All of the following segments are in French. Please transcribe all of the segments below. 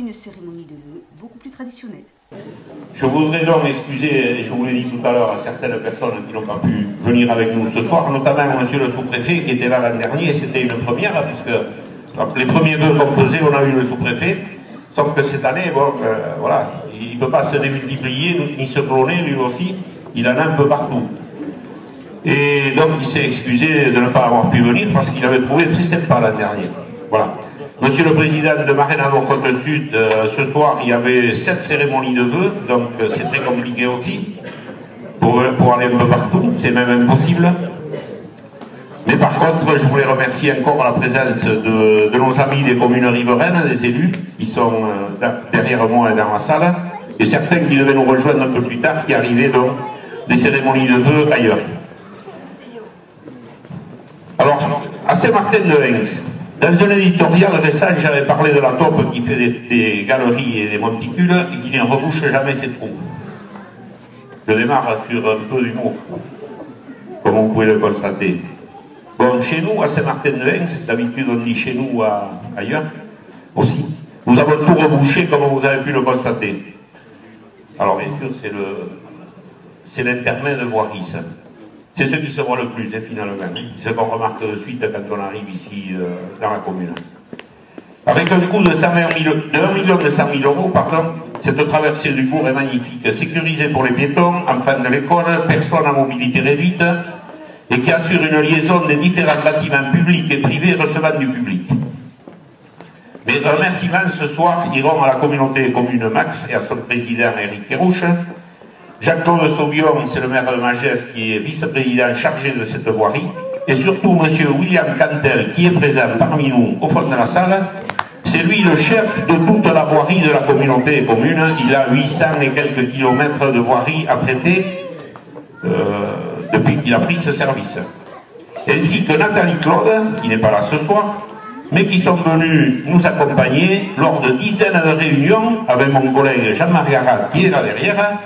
une cérémonie de vœux beaucoup plus traditionnelle. Je voudrais donc excuser, je vous l'ai dit tout à l'heure, à certaines personnes qui n'ont pas pu venir avec nous ce soir, notamment monsieur le sous-préfet qui était là l'an dernier, c'était une première, puisque les premiers vœux qu'on faisait, on a eu le sous-préfet, sauf que cette année, bon, voilà, il ne peut pas se démultiplier, ni se cloner, lui aussi, il en a un peu partout. Et donc il s'est excusé de ne pas avoir pu venir parce qu'il avait trouvé très sympa l'an dernier. Voilà. Monsieur le Président de Marenano Côte-Sud, ce soir il y avait 7 cérémonies de vœux, donc c'est très compliqué aussi pour aller un peu partout, c'est même impossible. Mais par contre, je voulais remercier encore la présence de nos amis des communes riveraines, des élus, qui sont derrière moi et dans la salle, et certains qui devaient nous rejoindre un peu plus tard, qui arrivaient donc des cérémonies de vœux ailleurs. Alors, à Saint-Martin-de-Hens, dans un éditorial récent, j'avais parlé de la taupe qui fait des galeries et des monticules et qui ne rebouche jamais ses trous. Je démarre sur un peu d'humour, comme vous pouvez le constater. Bon, chez nous, à Saint-Martin-de-Hens, d'habitude on dit chez nous ailleurs aussi, nous avons tout rebouché comme vous avez pu le constater. Alors bien sûr, c'est l'internet de voirie. C'est ce qui se voit le plus, finalement. C'est ce qu'on remarque de suite quand on arrive ici dans la commune. Avec un coût de 1 million de 100 000 euros, pardon, cette traversée du cours est magnifique, sécurisée pour les piétons, enfants de l'école, personnes à mobilité réduite, et qui assure une liaison des différents bâtiments publics et privés recevant du public. Mes remerciements ce soir iront à la communauté des communes Max et à son président Éric Kérouche. Jacques-Claude Sauvion, c'est le maire de Magès qui est vice-président chargé de cette voirie, et surtout M. William Cantel qui est présent parmi nous au fond de la salle. C'est lui le chef de toute la voirie de la communauté des communes. Il a 800 et quelques kilomètres de voirie à traiter depuis qu'il a pris ce service. Ainsi que Nathalie Claude, qui n'est pas là ce soir, mais qui sont venus nous accompagner lors de dizaines de réunions avec mon collègue Jean-Marie Arad qui est là derrière.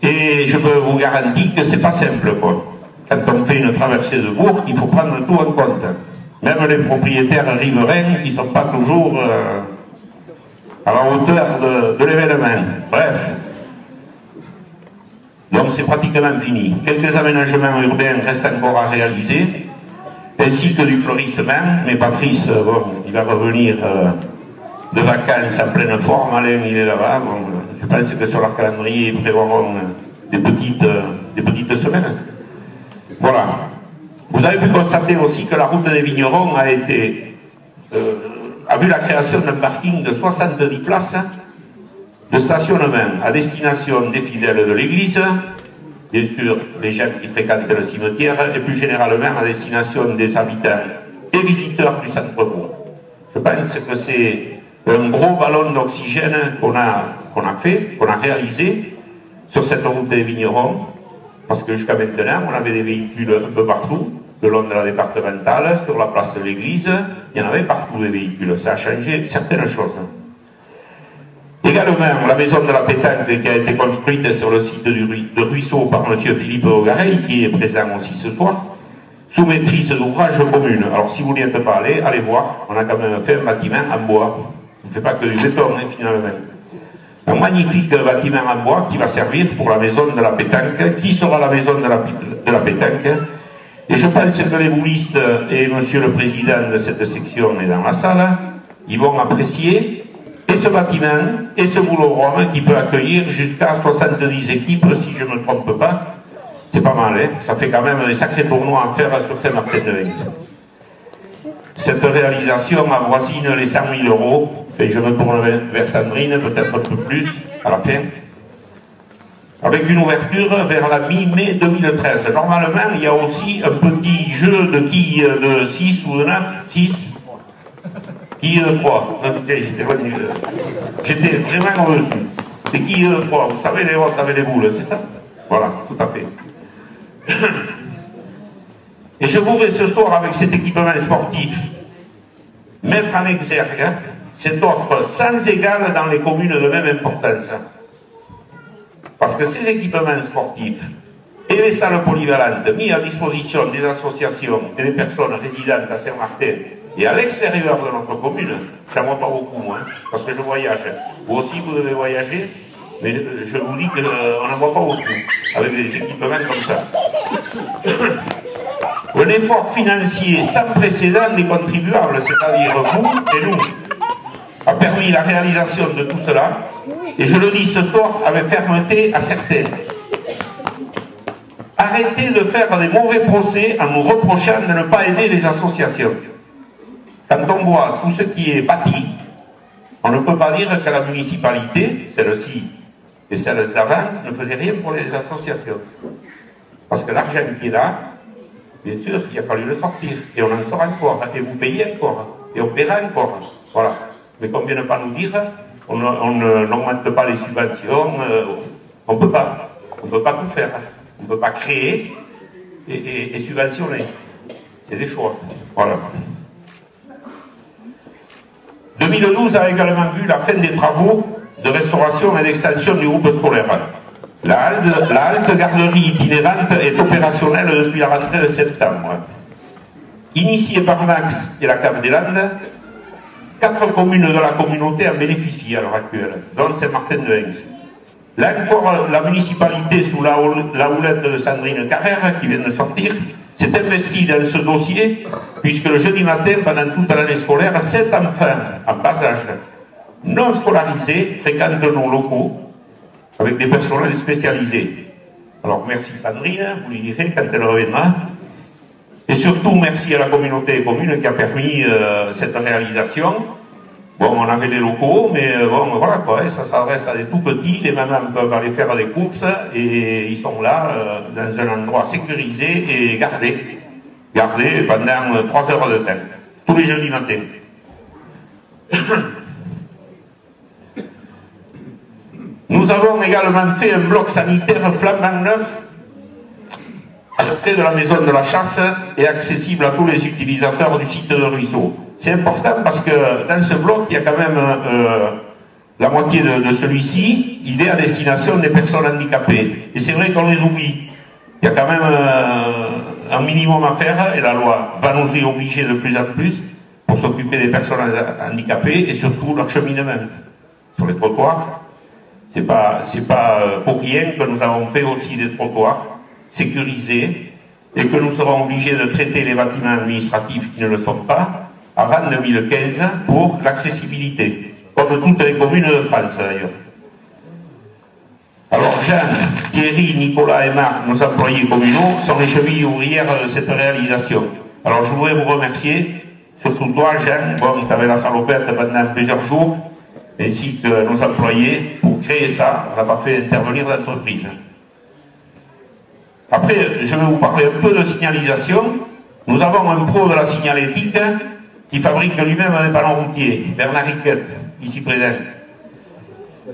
Et je peux vous garantir que c'est pas simple, quoi. Quand on fait une traversée de bourg, il faut prendre tout en compte. Même les propriétaires riverains, ils ne sont pas toujours à la hauteur de l'événement. Bref. Donc c'est pratiquement fini. Quelques aménagements urbains restent encore à réaliser, ainsi que du fleurissement. Mais Patrice, bon, il va revenir de vacances en pleine forme. Alain, il est là-bas. Bon, je pense que sur leur calendrier, ils prévoiront des petites semaines. Voilà. Vous avez pu constater aussi que la route des vignerons a vu la création d'un parking de 70 places de stationnement à destination des fidèles de l'église, bien sûr les gens qui fréquentent le cimetière, et plus généralement à destination des habitants et visiteurs du centre-bourg. Je pense que c'est un gros ballon d'oxygène qu'on a réalisé sur cette route des vignerons, parce que jusqu'à maintenant, on avait des véhicules un peu partout, le long de la départementale, sur la place de l'église, il y en avait partout des véhicules. Ça a changé certaines choses. Également, la maison de la pétanque qui a été construite sur le site de Ruisseau par M. Philippe Augareil, qui est présent aussi ce soir, sous maîtrise d'ouvrage commune. Alors si vous n'y êtes pas allé, allez voir, on a quand même fait un bâtiment en bois. On ne fait pas que du béton, finalement. Un magnifique bâtiment en bois qui va servir pour la maison de la pétanque. Qui sera la maison de la pétanque? Et je pense que les boulistes et monsieur le président de cette section est dans la salle, ils vont apprécier et ce bâtiment et ce boulot-rome qui peut accueillir jusqu'à 70 équipes, si je ne me trompe pas. C'est pas mal, hein? Ça fait quand même des sacrés tournois à faire sur Saint-Martin-de-Hens. Cette réalisation avoisine les 100 000 euros. Et je me tourne vers Sandrine, peut-être un peu plus, à la fin. Avec une ouverture vers la mi-mai 2013. Normalement, il y a aussi un petit jeu de quilles de 6 ou de 9, 6, quilles de 3. J'étais vraiment heureux. Des quilles de 3, vous savez, les autres avec les boules, c'est ça? Voilà, tout à fait. Et je voudrais ce soir, avec cet équipement sportif, mettre en exergue cette offre sans égale dans les communes de même importance. Parce que ces équipements sportifs et les salles polyvalentes mis à disposition des associations et des personnes résidentes à Saint-Martin Et à l'extérieur de notre commune, j'en vois pas beaucoup, moi, parce que je voyage. Vous aussi, vous devez voyager, mais je vous dis qu'on n'en voit pas beaucoup, avec des équipements comme ça. Un effort financier sans précédent des contribuables, c'est-à-dire vous et nous, a permis la réalisation de tout cela, et je le dis ce soir avec fermeté à certains. Arrêtez de faire des mauvais procès en nous reprochant de ne pas aider les associations. Quand on voit tout ce qui est bâti, on ne peut pas dire que la municipalité, celle-ci et celle d'avant, ne faisait rien pour les associations. Parce que l'argent qui est là, bien sûr, il a fallu le sortir. Et on en sort encore. Et vous payez encore. Et on paiera encore. Voilà. Mais qu'on ne vienne pas nous dire, on n'augmente pas les subventions. On ne peut pas. On ne peut pas tout faire. On ne peut pas créer et subventionner. C'est des choix. Voilà. 2012 a également vu la fin des travaux de restauration et d'extension du groupe scolaire. La halte garderie itinérante est opérationnelle depuis la rentrée de septembre. Initiée par Max et la Cave des Landes, 4 communes de la communauté en bénéficient à l'heure actuelle, dont Saint-Martin-de-Hens. Là encore, la municipalité, sous la houlette de Sandrine Carrère, qui vient de sortir, s'est investie dans ce dossier, puisque le jeudi matin, pendant toute l'année scolaire, 7 enfants en bas âge, non scolarisés, fréquentent nos locaux, avec des personnels spécialisés. Alors merci Sandrine, vous lui direz quand elle reviendra. Et surtout merci à la communauté commune qui a permis cette réalisation. Bon, on avait les locaux, mais bon, voilà quoi, ça s'adresse à des tout petits, les mamans peuvent aller faire des courses et ils sont là dans un endroit sécurisé et gardé pendant 3 heures de temps, tous les jeudis matins. Nous avons également fait un bloc sanitaire flambant neuf à côté de la maison de la chasse et accessible à tous les utilisateurs du site de Ruisseau. C'est important parce que dans ce bloc, il y a quand même la moitié de celui-ci, il est à destination des personnes handicapées. Et c'est vrai qu'on les oublie. Il y a quand même un minimum à faire et la loi va nous y obliger de plus en plus pour s'occuper des personnes handicapées et surtout leur cheminement sur les trottoirs. C'est pas pour rien que nous avons fait aussi des trottoirs sécurisés et que nous serons obligés de traiter les bâtiments administratifs qui ne le sont pas avant 2015 pour l'accessibilité, comme toutes les communes de France d'ailleurs. Alors Jean, Thierry, Nicolas et Marc, nos employés communaux, sont les chevilles ouvrières de cette réalisation. Alors je voudrais vous remercier, surtout toi Jean, bon, tu avais la salopette pendant plusieurs jours, ainsi que nos employés, pour créer ça, on n'a pas fait intervenir l'entreprise. Après, je vais vous parler un peu de signalisation. Nous avons un pro de la signalétique qui fabrique lui-même des panneaux routiers, Bernard Riquette, ici présent.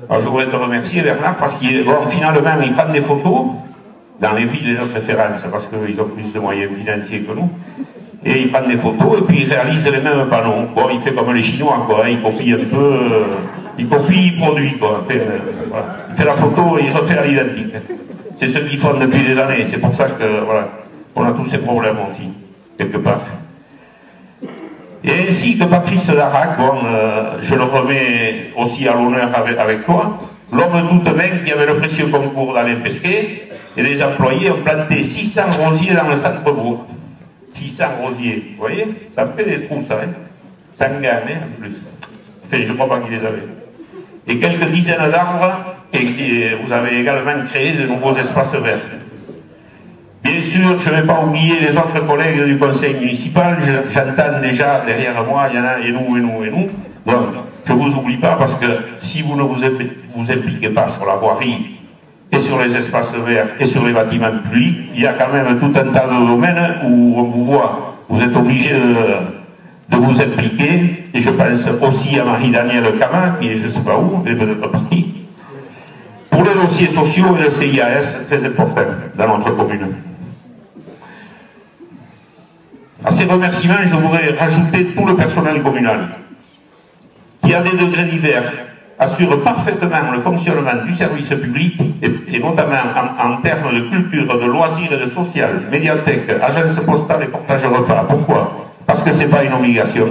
Alors je voudrais te remercier Bernard parce qu'il bon, finalement il prend des photos dans les villes de notre référence parce qu'ils ont plus de moyens financiers que nous. Et il prend des photos et puis il réalise les mêmes panneaux. Bon, il fait comme les Chinois, quoi. Il copie un peu, il copie, il produit, quoi. Voilà. Il fait la photo et il refait à l'identique. C'est ce qu'ils font depuis des années. C'est pour ça que, voilà, on a tous ces problèmes aussi, quelque part. Et ainsi que Patrice Darac, bon, je le remets aussi à l'honneur avec toi, l'homme toute main qui avait le précieux concours d'Alain Pesquet, et les employés ont planté 600 rosiers dans le centre-bourg. 600 rosiers, vous voyez? Ça me fait des trous, ça, hein? 100 gamins, en plus. Enfin, je ne crois pas qu'ils les avaient. Et quelques dizaines d'arbres, et vous avez également créé de nouveaux espaces verts. Bien sûr, je ne vais pas oublier les autres collègues du conseil municipal, j'entends déjà derrière moi, il y en a et nous, et nous, et nous. Donc, je ne vous oublie pas parce que si vous ne vous impliquez pas sur la voirie et sur les espaces verts et sur les bâtiments publics, il y a quand même tout un tas de domaines où on vous voit, vous êtes obligé de vous impliquer, et je pense aussi à Marie-Danielle Camin, qui est je ne sais pas où, elle est peut-être partie, pour les dossiers sociaux et le CIAS, très important dans notre commune. À ces remerciements, je voudrais rajouter tout le personnel communal, qui à des degrés divers assure parfaitement le fonctionnement du service public, et notamment en termes de culture, de loisirs et de social, médiathèque, agence postale et portage repas. Pourquoi? parce que ce n'est pas une obligation.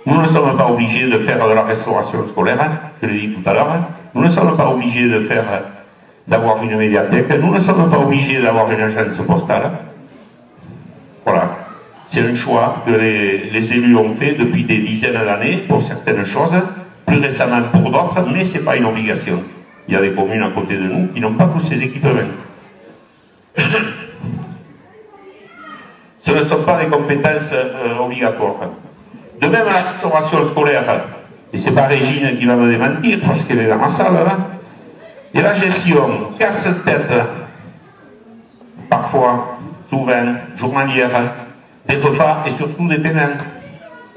Nous ne sommes pas obligés de faire de la restauration scolaire, hein, je l'ai dit tout à l'heure. Hein. Nous ne sommes pas obligés de faire, d'avoir une médiathèque. Nous ne sommes pas obligés d'avoir une agence postale. Voilà. C'est un choix que les élus ont fait depuis des dizaines d'années pour certaines choses, plus récemment pour d'autres, mais ce n'est pas une obligation. Il y a des communes à côté de nous qui n'ont pas tous ces équipements. Ce ne sont pas des compétences obligatoires. De même, la restauration scolaire, et c'est pas Régine qui va me démentir parce qu'elle est dans la salle là, et la gestion casse-tête, parfois, souvent, journalière, des repas et surtout des paiements.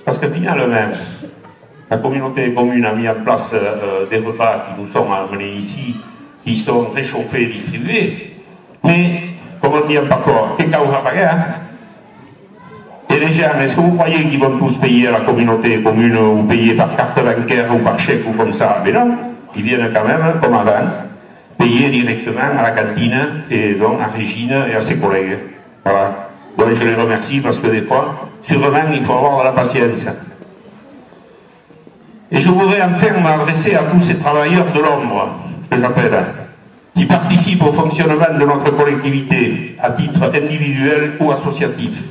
Parce que finalement, la communauté des communes a mis en place des repas qui nous sont amenés ici, qui sont réchauffés et distribués, mais, comme on dit en Pacor, qu'est-ce qu'on va payer, hein? Et les gens, est-ce que vous croyez qu'ils vont tous payer à la communauté des communes ou payer par carte bancaire ou par chèque ou comme ça? Mais non, ils viennent quand même, comme avant, payer directement à la cantine et donc à Régine et à ses collègues. Voilà. Donc je les remercie parce que des fois, sûrement, il faut avoir de la patience. Et je voudrais enfin m'adresser à tous ces travailleurs de l'ombre, que j'appelle, qui participent au fonctionnement de notre collectivité à titre individuel ou associatif.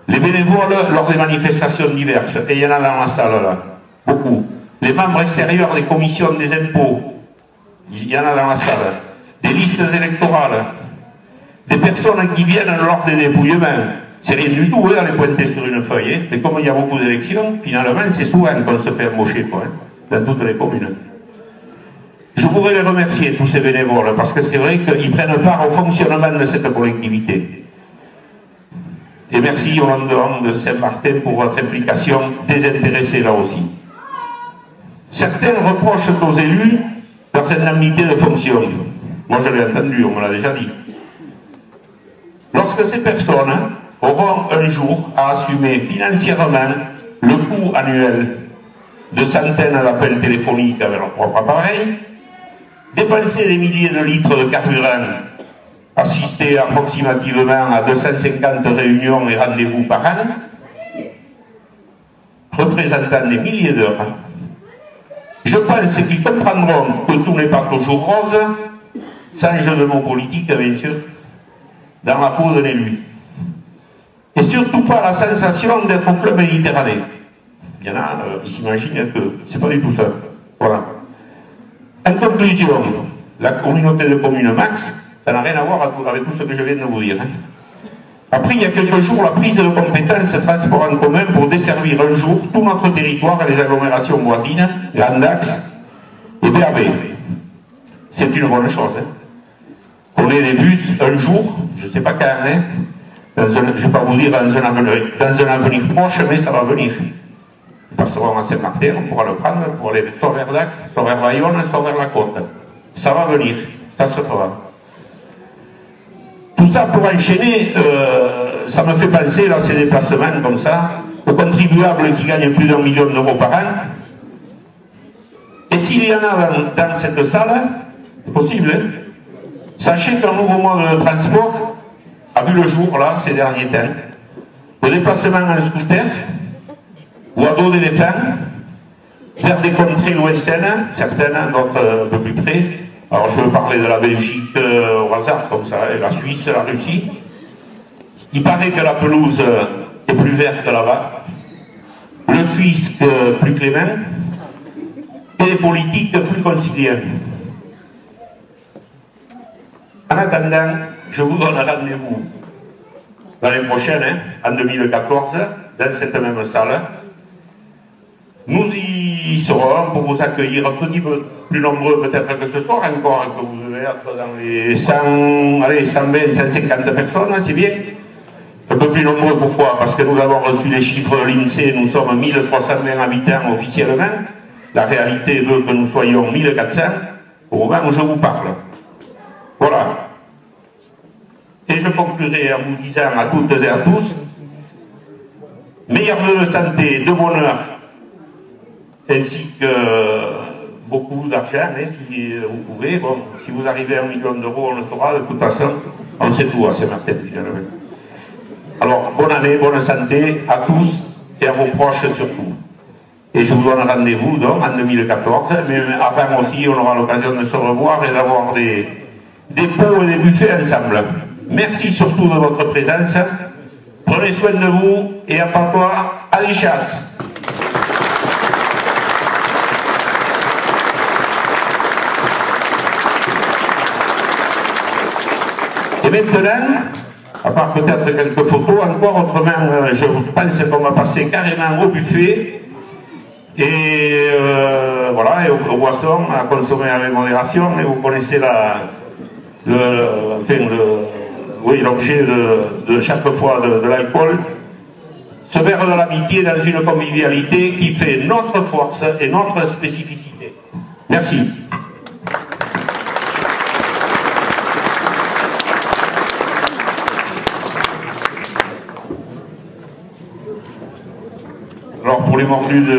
Les bénévoles lors des manifestations diverses, et il y en a dans la salle là, beaucoup. Les membres extérieurs des commissions des impôts, il y en a dans la salle. Des listes électorales, des personnes qui viennent lors des dépouillements. C'est rien du tout à les pointer sur une feuille, hein. Mais comme il y a beaucoup d'élections, finalement c'est souvent qu'on se fait embaucher quoi, hein, dans toutes les communes. Je voudrais les remercier, tous ces bénévoles, parce que c'est vrai qu'ils prennent part au fonctionnement de cette collectivité. Et merci au nom de Saint-Martin pour votre implication désintéressée là aussi. Certains reprochent aux élus leurs indemnités de fonction. Moi je l'ai entendu, on me l'a déjà dit. Lorsque ces personnes auront un jour à assumer financièrement le coût annuel de centaines d'appels téléphoniques avec leur propre appareil, dépenser des milliers de litres de carburant, assister approximativement à 250 réunions et rendez-vous par an, représentant des milliers d'heures, je pense qu'ils comprendront que tout n'est pas toujours rose, sans jeu de mots politique bien sûr, dans la peau d'un élu. Et surtout pas la sensation d'être au club méditerranéen. Il y en a qui s'imaginent que c'est pas du tout ça. Voilà. En conclusion, la communauté de communes Max, ça n'a rien à voir avec tout ce que je viens de vous dire. Hein. Après, il y a quelques jours, la prise de compétences transport en commun pour desservir un jour tout notre territoire et les agglomérations voisines, Grand Axe et BAB. C'est une bonne chose. Hein. Qu'on ait des bus un jour, je ne sais pas quand, hein, je ne vais pas vous dire dans un avenir proche, mais ça va venir. Nous passerons à Saint-Martin, on pourra le prendre pour aller soit vers Dax, soit vers Bayonne, soit vers la côte. Ça va venir, ça se fera. Tout ça pour enchaîner, ça me fait penser, là, ces déplacements comme ça, aux contribuables qui gagnent plus d'1 million d'euros par an. Et s'il y en a dans cette salle, c'est possible, hein, sachez qu'un nouveau mode de transport a vu le jour, là, ces derniers temps. Le déplacement en scooter, ou à dos d'éléphant, vers des contrées lointaines, certaines, d'autres un peu plus près. Alors je veux parler de la Belgique au hasard, comme ça, et la Suisse, la Russie. Il paraît que la pelouse est plus verte là-bas, le fisc plus clément, et les politiques plus conciliants. En attendant, je vous donne rendez-vous l'année prochaine, hein, en 2014, dans cette même salle. Nous y serons pour vous accueillir un petit peu plus nombreux peut-être que ce soir encore, que vous devez être dans les 100, allez, 120, 150 personnes, c'est bien. Un peu plus nombreux, pourquoi? Parce que nous avons reçu les chiffres de l'INSEE, nous sommes 1320 habitants officiellement. La réalité veut que nous soyons 1400 au moment où je vous parle. Voilà. Et je conclurai en vous disant à toutes et à tous, meilleurs vœux de santé, de bonheur, ainsi que beaucoup d'argent, hein, si vous pouvez. Bon, si vous arrivez à 1 million d'euros, on le saura, de toute façon, on sait tout à Saint-Martin, finalement. Alors, bonne année, bonne santé à tous et à vos proches surtout. Et je vous donne rendez-vous donc en 2014, mais avant aussi, on aura l'occasion de se revoir et d'avoir des pots et des buffets ensemble. Merci surtout de votre présence. Prenez soin de vous et à toi, allez chance. Et maintenant, à part peut-être quelques photos encore, autrement, je pense qu'on va passer carrément au buffet. Et voilà, et aux boissons à consommer avec modération. Et vous connaissez l'objet de chaque fois de l'alcool. Ce verre de l'amitié dans une convivialité qui fait notre force et notre spécificité. Merci. Alors pour les mordus de